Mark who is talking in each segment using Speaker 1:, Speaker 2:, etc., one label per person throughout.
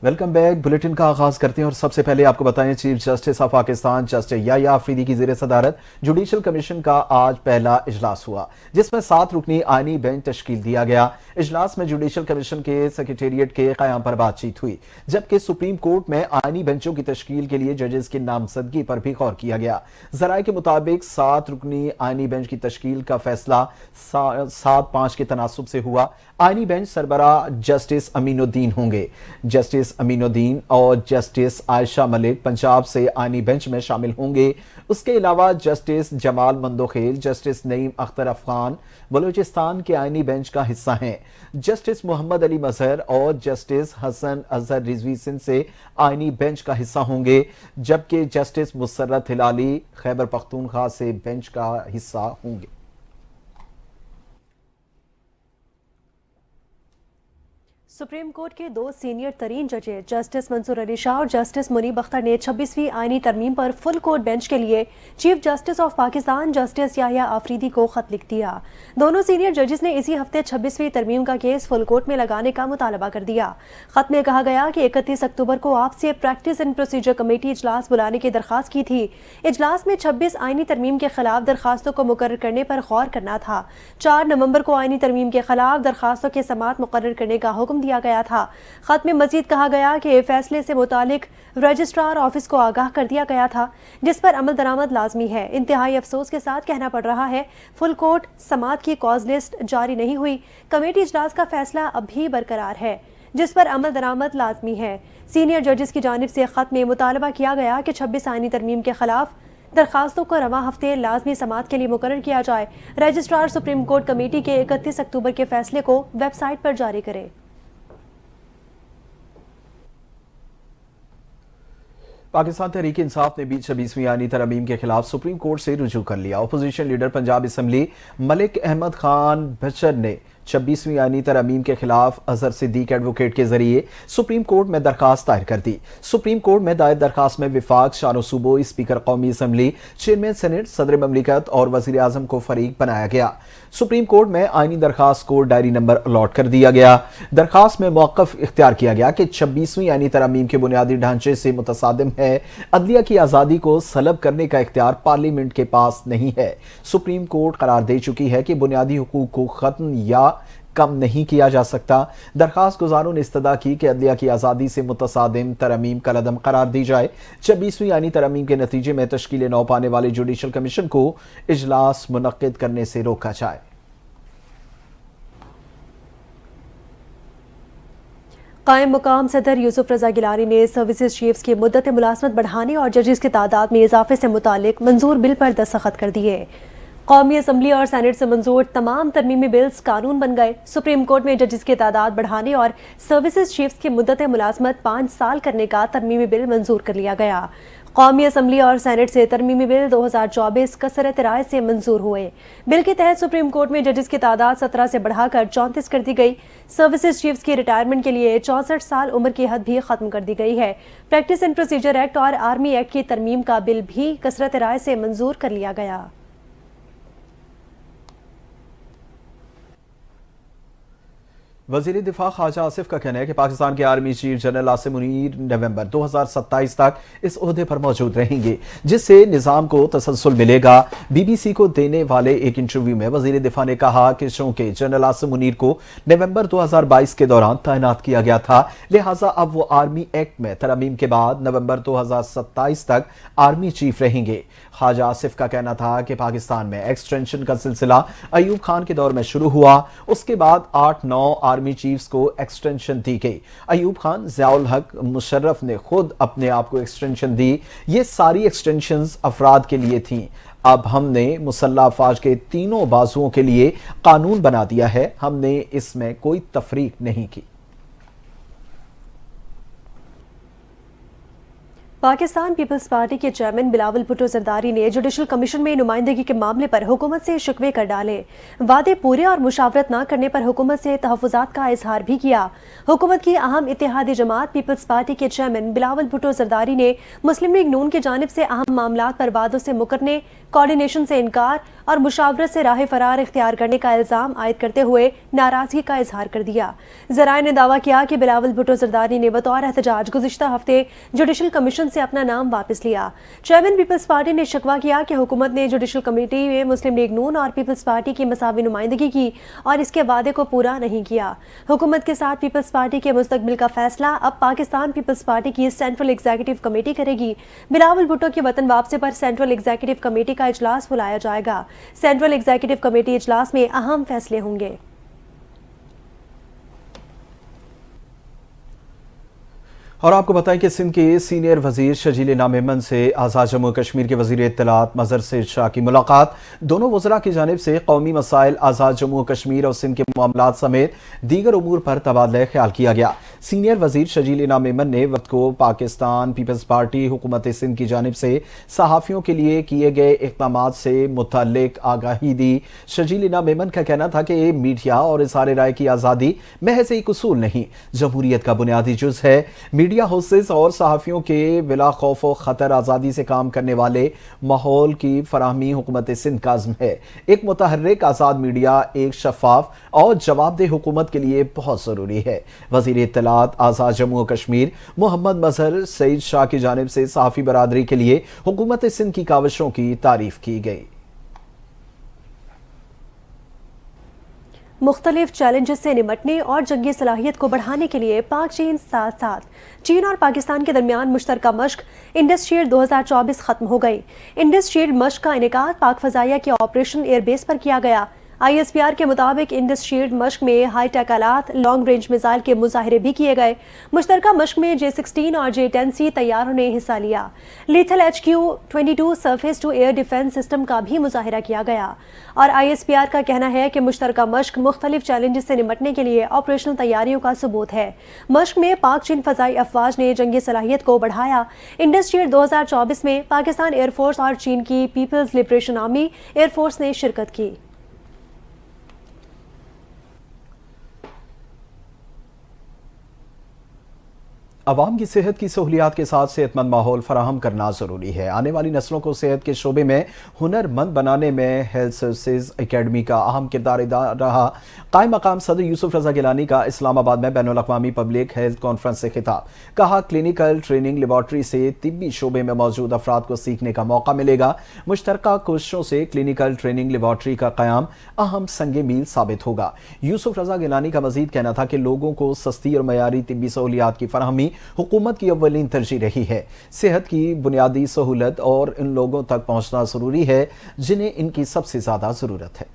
Speaker 1: Welcome back. Bulletin کا آغاز کرتے ہیں اور سب سے پہلے آپ کو بتائیں chief justice of Pakistan justice Yahya Afridi کی زیر صدارت جوڈیشل کمیشن کا آج پہلا اجلاس ہوا، جس میں 7 رکنی آئینی بینچ تشکیل دیا گیا۔ اجلاس میں جوڈیشل کمیشن کے سیکریٹریٹ کے قیام پر بات چیت ہوئی، جبکہ سپریم کورٹ میں آئینی بینچوں کی تشکیل کے لیے ججز کی نامزدگی پر بھی غور کیا گیا۔ ذرائع کے مطابق 7 رکنی آئینی بینچ کی تشکیل کا فیصلہ 7-5 کے تناسب سے ہوا۔ آئینی بینچ سربراہ جسٹس امین الدین ہوں گے۔ جسٹس امین الدین اور جسٹس عائشہ ملک پنجاب سے آئینی بینچ میں شامل ہوں گے۔ اس کے علاوہ جسٹس جمال مندوخیل، جسٹس نعیم اختر افغان بلوچستان کے آئینی بینچ کا حصہ ہیں۔ جسٹس محمد علی مظہر اور جسٹس حسن اظہر رضوی سندھ سے آئینی بینچ کا حصہ ہوں گے، جبکہ جسٹس مسرت ہلالی خیبر پختونخوا سے بینچ کا حصہ ہوں گے۔
Speaker 2: سپریم کورٹ کے 2 سینئر ترین ججز جسٹس منصور علی شاہ اور جسٹس منیب اختر نے 26ویں آئینی ترمیم پر فل کورٹ بینچ کے لیے chief justice of Pakistan justice Yahya Afridi کو خط لکھ دیا۔ دونوں سینئر ججز نے اسی ہفتے 26ویں ترمیم کا کیس فل کورٹ میں لگانے کا مطالبہ کر دیا۔ خط میں کہا گیا کہ 31 اکتوبر کو آپ سے پریکٹس اینڈ پروسیجر کمیٹی اجلاس بلانے کی درخواست کی تھی۔ اجلاس میں 26 آئینی ترمیم کے خلاف درخواستوں کو مقرر کرنے پر غور کرنا تھا۔ 4 نومبر کو آئینی ترمیم کے خلاف درخواستوں کے سماعت مقرر کرنے کا حکم دیا گیا تھا۔ خط میں مزید کہا گیا کہ فیصلے سے متعلق رجسٹرار آفس کو آگاہ کر دیا گیا تھا، جس پر عمل درآمد لازمی ہے۔ انتہائی افسوس کے ساتھ کہنا پڑ رہا ہے فل کورٹ سماعت کی کاز لسٹ جاری نہیں ہوئی۔ کمیٹی اجلاس کا فیصلہ اب بھی برقرار ہے، جس پر عمل درآمد لازمی ہے۔ سینئر ججز کی جانب سے خط میں مطالبہ کیا گیا کہ 26 آئینی ترمیم کے خلاف درخواستوں کو رواں ہفتے لازمی سماعت کے لیے مقرر کیا جائے۔ رجسٹرار سپریم کورٹ کمیٹی کے 31 اکتوبر کے فیصلے کو ویب سائٹ پر جاری کرے۔
Speaker 1: پاکستان تحریک انصاف نے بھی 26ویں آئینی ترمیم کے خلاف سپریم کورٹ سے رجوع کر لیا۔ Opposition leader Punjab assembly Malik Ahmad Khan Butcher نے 26ویں آئینی ترمیم کے خلاف اظہر صدیق ایڈوکیٹ کے ذریعے سپریم کورٹ میں درخواست دائر کر دی۔ سپریم کورٹ میں دائر درخواست میں وفاق، شانو صوبوں، اسپیکر قومی اسمبلی، چیئرمین سینٹ، صدر مملکت اور وزیر اعظم کو فریق بنایا گیا۔ سپریم کورٹ میں آئینی درخواست کو ڈائری نمبر الاٹ کر دیا گیا۔ درخواست میں موقف اختیار کیا گیا کہ 26ویں آئینی ترمیم کے بنیادی ڈھانچے سے متصادم ہے۔ عدلیہ کی آزادی کو سلب کرنے کا اختیار پارلیمنٹ کے پاس نہیں ہے۔ سپریم کورٹ قرار دے چکی ہے کہ بنیادی حقوق کو ختم یا کم نہیں کیا جا سکتا۔ درخواست گزاروں نے استدعا کی کہ عدلیہ کی آزادی سے متصادم ترمیم کالعدم قرار دی جائے۔ 26ویں آئینی ترمیم کے نتیجے میں تشکیل نو پانے والے جوڈیشل کمیشن کو اجلاس منعقد کرنے سے روکا جائے۔
Speaker 2: قائم مقام صدر یوسف رضا گیلانی نے سروسز چیفز کی مدت ملازمت بڑھانے اور ججز کی تعداد میں اضافے سے متعلق منظور بل پر دستخط کر دیے۔ قومی اسمبلی اور سینٹ سے منظور تمام ترمیمی بلز قانون بن گئے۔ سپریم کورٹ میں ججز کی تعداد بڑھانے اور سروسز چیفز کی مدت ملازمت 5 سال کرنے کا ترمیمی بل منظور کر لیا گیا۔ قومی اسمبلی اور سینٹ سے ترمیمی بل 2024 کثرت رائے سے منظور ہوئے۔ بل کے تحت سپریم کورٹ میں ججز کی تعداد 17 سے بڑھا کر 34 کر دی گئی۔ سروسز چیفز کی ریٹائرمنٹ کے لیے 64 سال عمر کی حد بھی ختم کر دی گئی ہے۔ پریکٹس اینڈ پروسیجر ایکٹ اور آرمی ایکٹ کی ترمیم کا بل بھی کثرت رائے سے منظور کر لیا گیا۔
Speaker 1: وزیر دفاع خواجہ آصف کا کہنا ہے کہ پاکستان کے army chief general Asim Munir نومبر 2027 تک اس عہدے پر موجود رہیں گے، جس سے نظام کو تسلسل ملے گا۔ بی بی سی کو دینے والے ایک انٹرویو میں وزیر دفاع نے کہا کہ چونکہ جنرل عاصم منیر کو نومبر 2022 کے دوران تعینات کیا گیا تھا، لہٰذا اب وہ آرمی ایکٹ میں ترمیم کے بعد نومبر 2027 تک آرمی چیف رہیں گے۔ خواجہ آصف کا کہنا تھا کہ پاکستان میں ایکسٹینشن کا سلسلہ ایوب خان کے دور میں شروع ہوا، اس کے بعد 8-9 آرمی چیفز کو ایکسٹینشن دی گئی۔ ایوب خان، ضیاء الحق، مشرف نے خود اپنے آپ کو ایکسٹینشن دی۔ یہ ساری ایکسٹینشنز افراد کے لیے تھیں۔ اب ہم نے مسلح افواج کے تینوں بازوؤں کے لیے قانون بنا دیا ہے، ہم نے اس میں کوئی تفریق نہیں کی۔
Speaker 2: पाकिस्तान पीपल्स पार्टी के चेयरमैन बिलावल भुट्टो जरदारी ने जुडिशल कमीशन में नुमाइंदगी के मामले पर हुकूमत से शिकवे कर डाले। वादे पूरे और मुशावरत न करने पर हुकूमत से तहफ़्फ़ुज़ात का इजहार भी किया। हुकूमत की अहम इत्तेहादी जमात पीपल्स पार्टी के चेयरमैन बिलावल भुट्टो जरदारी ने मुस्लिम लीग नून की जानिब से अहम मामलात पर वादों से मुकरने, कोऑर्डिनेशन से इनकार और मुशावरत से राह फरार इख्तियार करने का इल्ज़ाम आयद करते हुए नाराजगी का इजहार कर दिया। ज़राए ने दावा किया कि बिलावल भुट्टो जरदारी ने बतौर एहतजाज गुज़िश्ता हफ्ते जुडिशल कमीशन से अपना नाम वापस लिया। चेयरमैन पीपल्स पार्टी ने शिकवा किया कि हुकूमत ने जुडिशल कमेटी में मुस्लिम लीग नून और पीपल्स पार्टी की मसावी नुमाइंदगी की और इसके वादे को पूरा नहीं किया। हुकूमत के साथ पीपल्स पार्टी के मुस्तकबिल का फैसला अब पाकिस्तान पीपल्स पार्टी की सेंट्रल एग्जीक्यूटिव कमेटी करेगी। बिलावल भुट्टो की वतन वापसी पर सेंट्रल एग्जीक्यूटिव कमेटी का इजलास बुलाया जाएगा। सेंट्रल एग्जीक्यूटिव कमेटी इजलास में अहम फैसले होंगे।
Speaker 1: और आपको बताएं कि सिंध के सीनियर वजीर शजील इनाम मेमन से आज़ाद जम्मू कश्मीर के वजीर इत्तलात मजहर सईद शाह की मुलाकात। दोनों वज़रा की जानिब से कौमी मसाइल, आज़ाद जम्मू कश्मीर और सिंध के मामलात समेत दीगर उमूर पर तबादला ख्याल किया गया। सीनियर वजीर शजील इनाम मेमन ने वक्त को पाकिस्तान पीपल्स पार्टी हुकूमत सिंध की जानिब से सहाफ़ियों के लिए किए गए इक़दामात से मुतल्लिक आगाही दी। शजील इनाम मेमन का कहना था कि मीडिया और इज़हार राय की आज़ादी महज एक उसूल नहीं, जमहूरियत का बुनियादी जुज़ है। मीडिया हाउसेस और सहाफ़ियों के बिला खौफ व खतर आज़ादी से काम करने वाले माहौल की फराहमी हुकूमत सिंध का अज़्म है। एक मुतहर्रिक आज़ाद मीडिया एक शफाफ और जवाबदेह हुकूमत के लिए बहुत ज़रूरी है। वज़ीर इत्तलात आज़ाद जम्मू कश्मीर मोहम्मद मजहर सईद शाह की जानिब से सहाफ़ी बरादरी के लिए हुकूमत सिंध की काविशों की तारीफ की गई।
Speaker 2: मुख्तलिफ चैलेंजेस से निमटने और जंगी सलाहियत को बढ़ाने के लिए पाक चीन साथ साथ चीन और पाकिस्तान के दरमियान मुश्तरका मश्क इंडस शील्ड 2024 खत्म हो गई। इंडस शील्ड मश्क का इनेकाद पाक फजाइया के ऑपरेशन एयरबेस पर किया गया। ISPR के मुताबिक इंडस शील्ड मश्क में हाई टेक आलात, लॉन्ग रेंज मिसाइल के मुजाहरे भी किए गए। मुश्तरका मश्क में J-16 और J-10C तैयारों ने हिस्सा लिया। Lethal HQ-22 surface to air defence system का भी मुजाहरा किया गया। और ISPR का कहना है कि मुश्तरका मश्क मुख्तलिफ चैलेंजेस से निमटने के लिए ऑपरेशनल तैयारियों का सबूत है। मश्क में पाक चीन फजाई अफवाज ने जंगी सलाहियत को बढ़ाया। इंडस शील्ड 2024 में पाकिस्तान एयरफोर्स और चीन की पीपल्स लिबरेशन आर्मी एयरफोर्स ने शिरकत की।
Speaker 1: अवाम की सेहत की सहूलियात के साथ सेहतमंद माहौल फराहम करना ज़रूरी है। आने वाली नस्लों को सेहत के शोबे में हुनरमंद बनाने में हेल्थ सर्विसेज एकेडमी का अहम किरदार रहा। कायम मकाम सदर यूसुफ रजा गिलानी का इस्लामाबाद में बैनुल अक़वामी पब्लिक हेल्थ कॉन्फ्रेंस से खिताब। कहा, क्लिनिकल ट्रेनिंग लेबॉर्ट्री से तिब्बी शोबे में मौजूद अफराद को सीखने का मौका मिलेगा। मुश्तरका कोशिशों से क्लिनिकल ट्रेनिंग लेबॉर्ट्री का क़याम अहम संगे मील साबित होगा। यूसुफ रजा गिलानी का मजीद कहना था कि लोगों को सस्ती और मयारी तिब्बी सहूलियात की फराहमी हुकूमत की अव्वलीन तरजीह रही है। सेहत की बुनियादी सहूलत और इन लोगों तक पहुंचना जरूरी है जिन्हें इनकी सबसे ज्यादा जरूरत है।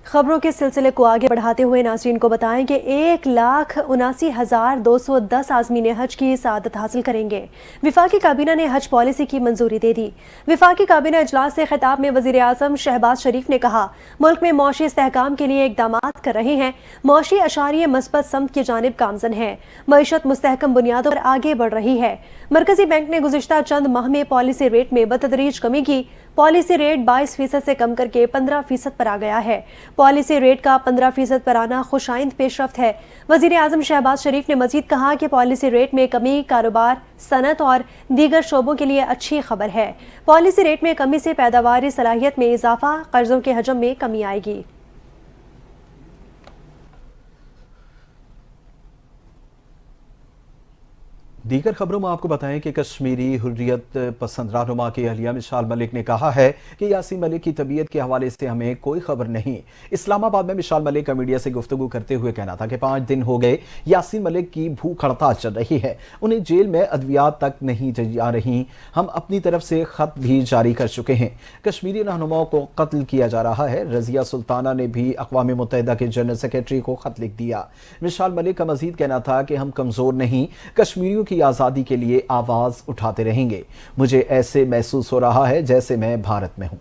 Speaker 2: खबरों के सिलसिले को आगे बढ़ाते हुए नाज़रीन को बताएं कि 1,79,210 आज़मीन हज की सआदत हासिल करेंगे। विफाकी काबीना ने हज पॉलिसी की मंजूरी दे दी। विफाकी काबीना इजलास से खिताब में वज़ीर आज़म शहबाज शरीफ ने कहा, मुल्क में मौशी इस्तेहकाम के लिए इक़दामात कर रहे हैं। मौशी अशारिये मस्बत समत की जानिब गामज़न है। मईशत मुस्तहकम बुनियादों पर आगे बढ़ रही है। मरकजी बैंक ने गुज़िश्ता चंद माह में पॉलिसी रेट में बतदरीज कमी की। पॉलिसी रेट 22% से कम करके 15% पर आ गया है। पॉलिसी रेट का 15% पर आना खुशाइंद पेशरफ्त है। वज़ीर आज़म शहबाज शरीफ ने मजीद कहा कि पॉलिसी रेट में कमी कारोबार, सनत और दीगर शोबों के लिए अच्छी खबर है। पॉलिसी रेट में कमी से पैदावारी सलाहियत में इजाफा, कर्जों के हजम में कमी आएगी।
Speaker 1: दीगर खबरों में आपको बताएं कि कश्मीरी हुर्रियत पसंद रहनुमा की अहलिया मिसाल मलिक ने कहा है कि यासीन मलिक की तबीयत के हवाले से हमें कोई खबर नहीं। इस्लामाबाद में मिसाल मलिक का मीडिया से गुफ्तगू करते हुए कहना था कि 5 दिन हो गए यासीन मलिक की भूख हड़ताल चल रही है, उन्हें जेल में अद्वियात तक नहीं जा रही। हम अपनी तरफ से खत भी जारी कर चुके हैं। कश्मीरी रहनुमाओं को कत्ल किया जा रहा है। रजिया सुल्ताना ने भी अक़वाम मुत्तहिदा के जनरल सेक्रेटरी को खत लिख दिया। मिसाल मलिक का मजीद कहना था कि हम कमजोर नहीं, कश्मीरियों की आजादी के लिए आवाज उठाते रहेंगे। मुझे ऐसे महसूस हो रहा है जैसे मैं भारत में हूं।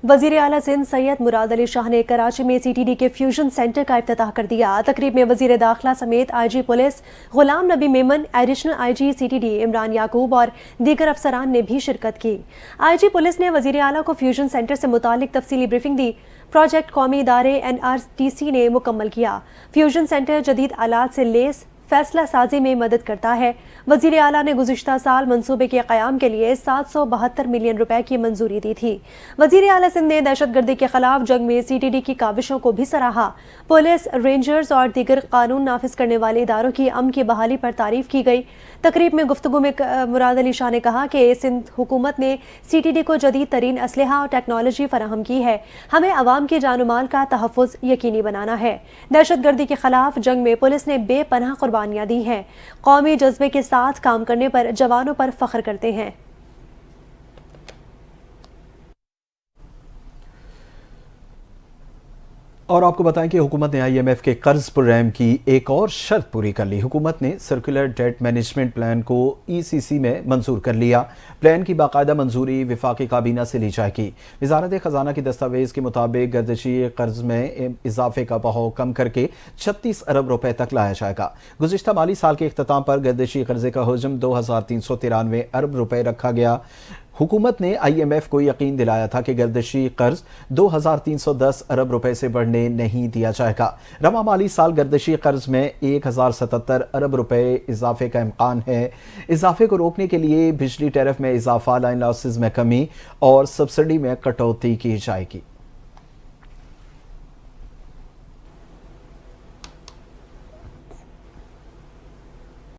Speaker 2: वजीर आला सिंध सैयद मुराद अली शाह ने कराची में CTD के फ्यूजन सेंटर का इफ्तिताह कर दिया। तकरीब में वजीर दाखिला समेत IG police Ghulam Nabi Memon, additional IG CTD Imran Yaqoob और दीगर अफसरान ने भी शिरकत की। IG पुलिस ने वजीर आला को फ्यूजन सेंटर से मुतालिक तफसीली ब्रीफिंग दी। प्रोजेक्ट कौमी इदारे NRTC ने मुकम्मल किया। फ्यूजन सेंटर जदीद आलात से लेस फैसला साजी में मदद करता है। वजीर आला ने गुज़िश्ता साल मंसूबे के क़याम के लिए 772 मिलियन रुपए की मंजूरी दी थी। वजीर आला सिंध ने दहशतगर्दी के खिलाफ जंग में CTD की काविशों को भी सराहा। पुलिस, रेंजर्स और दीगर कानून नाफिज करने वाले इदारों की अमन की बहाली पर तारीफ की गई। तकरीब में गुफ्तगू में मुराद अली शाह ने कहा कि सिंध हुकूमत ने CTD को जदीद तरीन असलहा और टेक्नोलॉजी फराहम की है। हमें अवाम के जान माल का तहफ़्फ़ुज़ यकीनी बनाना है। दहशतगर्दी के खिलाफ जंग में पुलिस ने बेपनाह कुर्बानियाँ दी हैं। कौमी जज्बे के साथ काम करने पर जवानों पर फख्र करते हैं।
Speaker 1: और आपको बताएं कि हुकूमत ने IMF के कर्ज प्रोग्राम की एक और शर्त पूरी कर ली। हुकूमत ने सर्कुलर डेट मैनेजमेंट प्लान को ECC में मंजूर कर लिया। प्लान की बाकायदा मंजूरी वफाकी काबीना से ली जाएगी। वजारत खजाना की दस्तावेज़ के मुताबिक गर्दिशी कर्ज में इजाफे का बहाव कम करके 36 अरब रुपए तक लाया जाएगा। गुज़िश्ता माली साल के इख्तिताम पर गर्दिशी कर्जे का हजम 2393 अरब रुपए रखा गया। हुकूमत ने IMF को यकीन दिलाया था कि गर्दिशी कर्ज 2310 अरब रुपए से बढ़ने नहीं दिया जाएगा। रवा माली साल गर्दिशी कर्ज में 1077 अरब रुपए इजाफे का इम्कान है। इजाफे को रोकने के लिए बिजली टैरिफ में इजाफा, लाइन लॉसेज में कमी और सब्सिडी में कटौती की जाएगी।